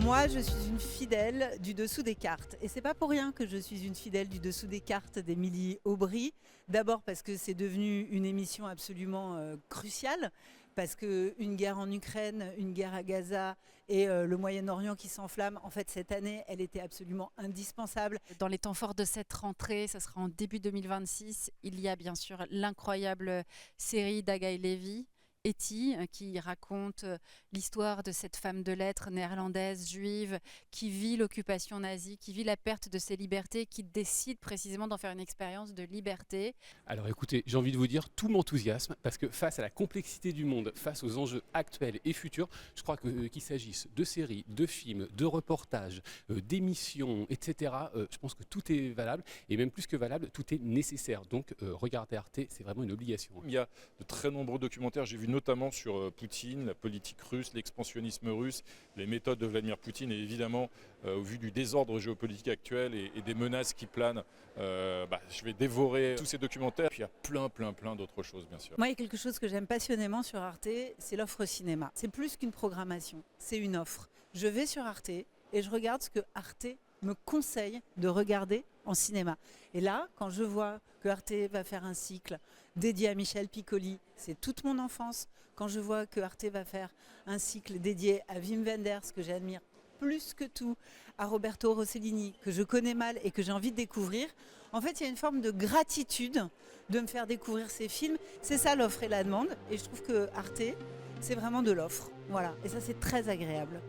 Moi, je suis une fidèle du dessous des cartes. Et c'est pas pour rien que je suis une fidèle du dessous des cartes d'Émilie Aubry. D'abord parce que c'est devenu une émission absolument cruciale. Parce qu'une guerre en Ukraine, une guerre à Gaza et le Moyen-Orient qui s'enflamme, en fait, cette année, elle était absolument indispensable. Dans les temps forts de cette rentrée, ça sera en début 2026, il y a bien sûr l'incroyable série d'Agaï Lévy, Etty, qui raconte l'histoire de cette femme de lettres néerlandaise, juive, qui vit l'occupation nazie, qui vit la perte de ses libertés, qui décide précisément d'en faire une expérience de liberté. Alors écoutez, j'ai envie de vous dire tout m'enthousiasme parce que face à la complexité du monde, face aux enjeux actuels et futurs, je crois qu'il s'agisse de séries, de films, de reportages, d'émissions, etc. Je pense que tout est valable et même plus que valable, tout est nécessaire. Donc regarder Arte, c'est vraiment une obligation. Il y a de très nombreux documentaires, j'ai vu notamment sur Poutine, la politique russe, l'expansionnisme russe, les méthodes de Vladimir Poutine et évidemment au vu du désordre géopolitique actuel et des menaces qui planent, je vais dévorer tous ces documentaires. Puis il y a plein d'autres choses bien sûr. Moi, il y a quelque chose que j'aime passionnément sur Arte, c'est l'offre cinéma. C'est plus qu'une programmation, c'est une offre. Je vais sur Arte et je regarde ce que Arte me conseille de regarder en cinéma. Et là, quand je vois que Arte va faire un cycle dédié à Michel Piccoli, c'est toute mon enfance. Quand je vois que Arte va faire un cycle dédié à Wim Wenders, que j'admire plus que tout, à Roberto Rossellini, que je connais mal et que j'ai envie de découvrir, en fait, il y a une forme de gratitude de me faire découvrir ces films. C'est ça l'offre et la demande. Et je trouve que Arte, c'est vraiment de l'offre. Voilà. Et ça, c'est très agréable.